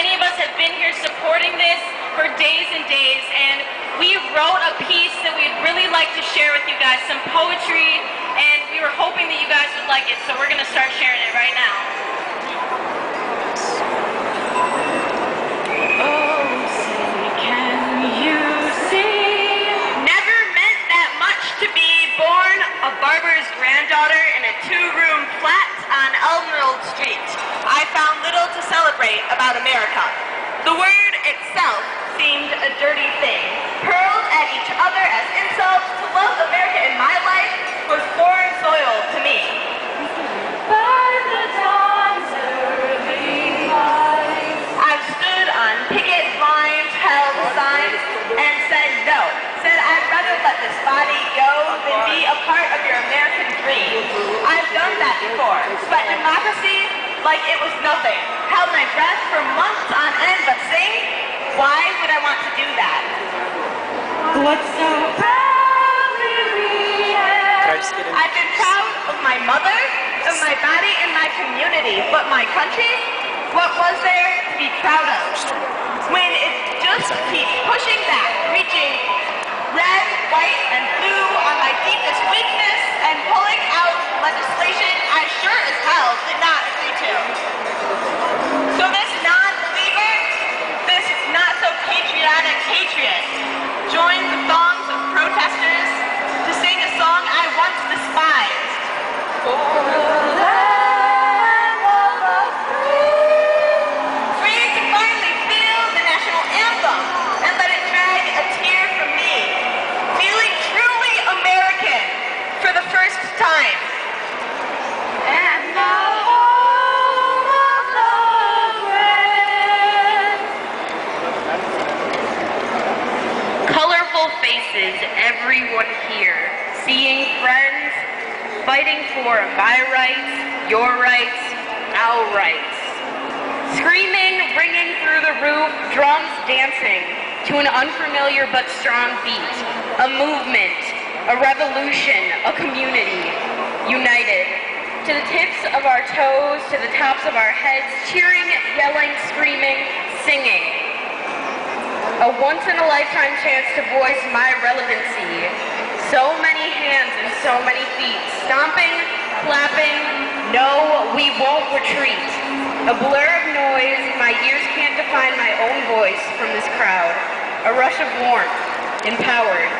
many of us have been here supporting this for days and days, and we wrote a piece that we'd really like to share with you guys, some poetry, and we were hoping that you guys would like it, so we're going to start sharing it right now. Oh, say, can you see? Never meant that much to be born a barber's granddaughter in a two-room flat on Emerald Street. I found little to celebrate about America. The word itself seemed a dirty thing, hurled at each other as insults. To love America in my life was foreign soil to me. By the dawn's early light, I've stood on picket lines, held signs, and said no. Said I'd rather let this body go than be a part of your American dream. I've done that before, but democracy, like it was nothing. Held my breath for months on end, but sing? Why would I want to do that? What's so proudly we have? I've been proud of my mother, of my body, and my community, but my country? What was there to be proud of? When it just keeps pushing back, reaching red, white, and blue on my deepest weakness and pulling out legislation I sure as hell did not agree to. So this non-believer, this not-so-patriotic patriot, joined the throngs of protesters to sing a song I once despised. For the land of the free. Free to finally feel the national anthem and let it drag a tear from me. Feeling truly American for the first time. And the home of the brave. Colorful faces, everyone here, seeing friends, fighting for my rights, your rights, our rights. Screaming, ringing through the roof, drums dancing to an unfamiliar but strong beat. A movement, a revolution, a community, united. To the tips of our toes, to the tops of our heads, cheering, yelling, screaming, singing. A once-in-a-lifetime chance to voice my relevancy. So many hands and so many feet, stomping, clapping, no, we won't retreat. A blur of noise, my ears can't define my own voice from this crowd. A rush of warmth, empowered.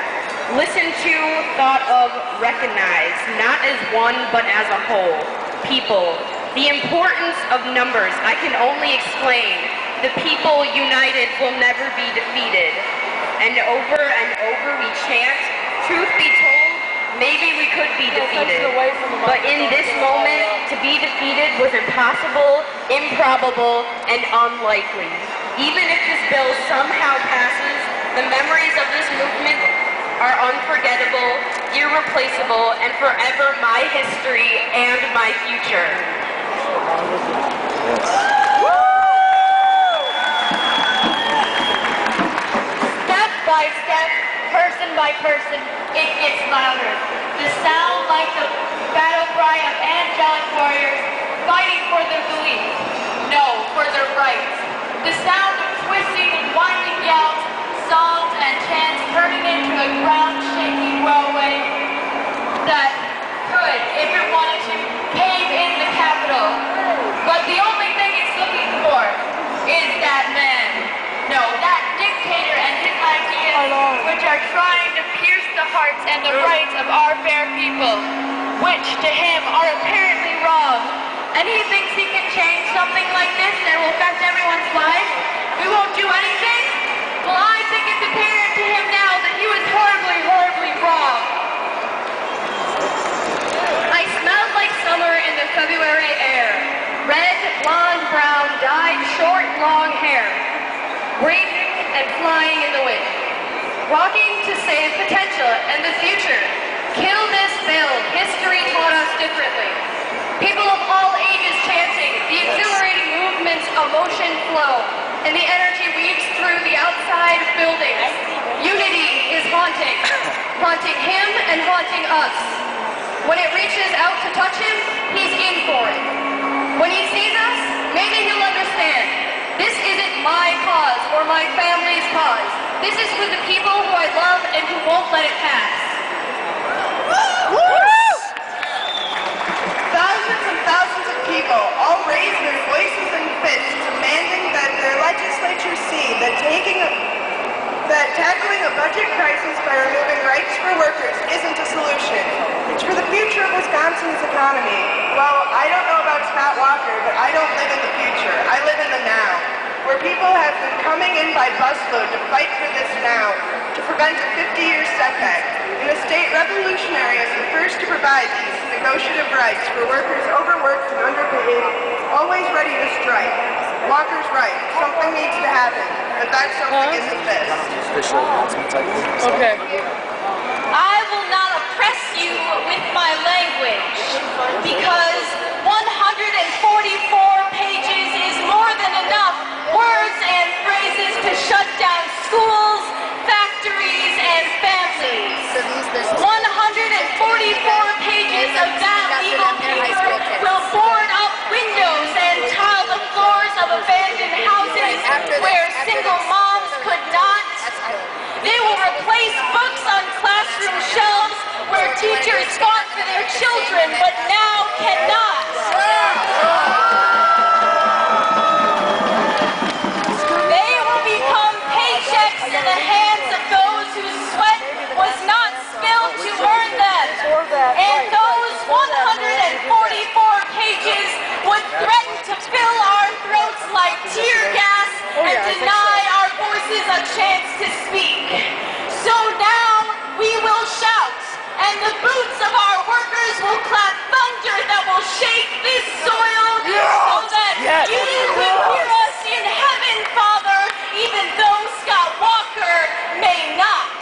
Listen to, thought of, recognize, not as one but as a whole. People. The importance of numbers I can only explain. The people united will never be defeated. And over we chant, truth be told, maybe we could be defeated. But in this moment, to be defeated was impossible, improbable, and unlikely. Even if this bill somehow passes, the memories of this movement are unforgettable, irreplaceable, and forever my history and my future. Step by step, person by person, it gets louder. The sound like the battle cry of angelic warriors fighting for their beliefs, no, for their rights. The sound of twisting and winding yells, songs and chants turning into a ground-shaking whirlwind that could, if it wanted to, cave in the Capitol. But the only thing it's looking for is that man. No, that dictator and his ideas, which are trying to pierce the hearts and the rights of our fair people, which to him are apparently wrong. And he thinks he can change something like this that will affect everyone's life. We won't do anything? Well, I think it's apparent to him now that he was horribly, horribly wrong. I smelled like summer in the February air. Red, blonde, brown, dyed, short, long hair. Breathing and flying in the wind. Walking to save potential and the future. Kill this bill. History taught us differently. People of all ages chanting, the exhilarating movements, emotion flow, and the energy weaves through the outside buildings. Unity is haunting him and haunting us. When it reaches out to touch him, he's in for it. When he sees us, maybe he'll understand. This isn't for my family's cause. This is for the people who I love and who won't let it pass. Thousands and thousands of people all raise their voices in fists demanding that their legislatures see that tackling a budget crisis by removing rights for workers isn't a solution. It's for the future of Wisconsin's economy. Well, I don't know about Scott Walker, but I don't live in the future. I live in the now, where people have been coming in by busload to fight for this now, to prevent a 50-year setback. And the state revolutionary is the first to provide these negotiative rights for workers overworked and underpaid, always ready to strike. Walker's right. Something needs to happen, but that something isn't this. Okay. I will not oppress you with my language, because 144 pages is more than enough words and phrases to shut down schools, factories, and families. 144 pages of that legal paper will board up windows and tile the floors of abandoned houses where single moms could not. They will replace books on classroom shelves where teachers fought for their children but now cannot. They will become paychecks in the hands of those whose sweat was not spilled to earn them. And those 144 pages would threaten to fill our throats like tear gas and deny our voices a chance to speak. So now we will shout, and the boots of our workers will clap thunder that will shake this soil so that you will hear us in heaven, Father, even though Scott Walker may not.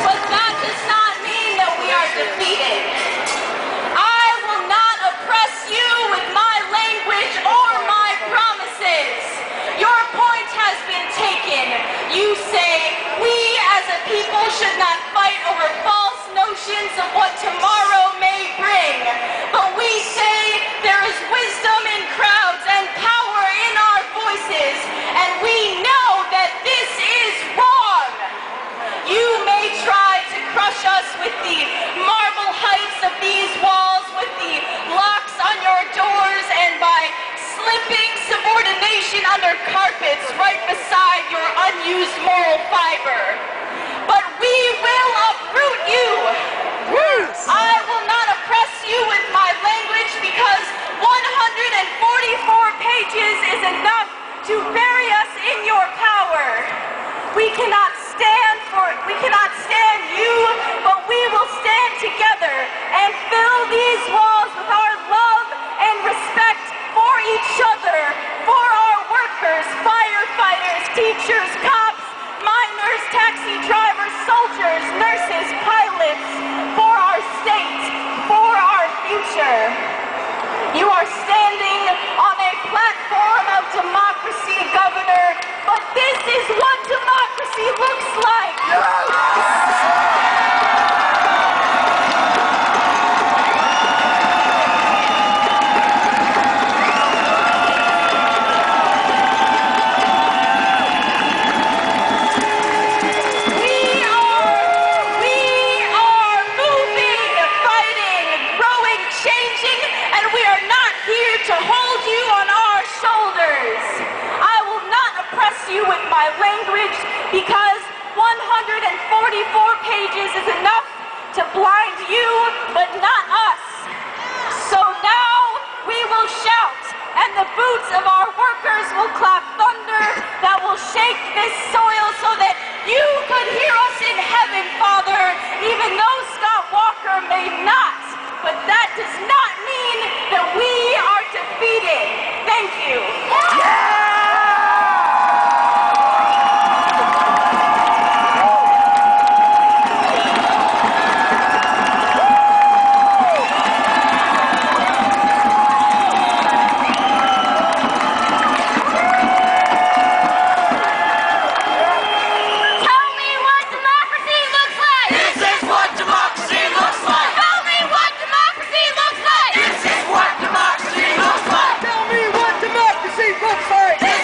But that does not mean that we are defeated. I will not oppress you with my language or my promises. Your point has been taken. You say we as a people should not fight over false notions of what tomorrow may bring. But we say there is wisdom in crowds and power in our voices, and we know that this is wrong. You may try to crush us with the marble heights of these walls, with the locks on your doors, and by slipping subordination under carpets right beside your unused moral fiber. But we will uproot you. I will not oppress you with my language, because 144 pages is enough to bury us in your power. We cannot stand you, but we will stand together and fill these walls with our love and respect for each other, for our workers, firefighters, teachers, cops, miners, taxi drivers, soldiers, nurses, pilots, for our state, for our future. You are standing on a platform of democracy, Governor, but this is what democracy looks like. To hold you on our shoulders. I will not oppress you with my language, because 144 Like.mp4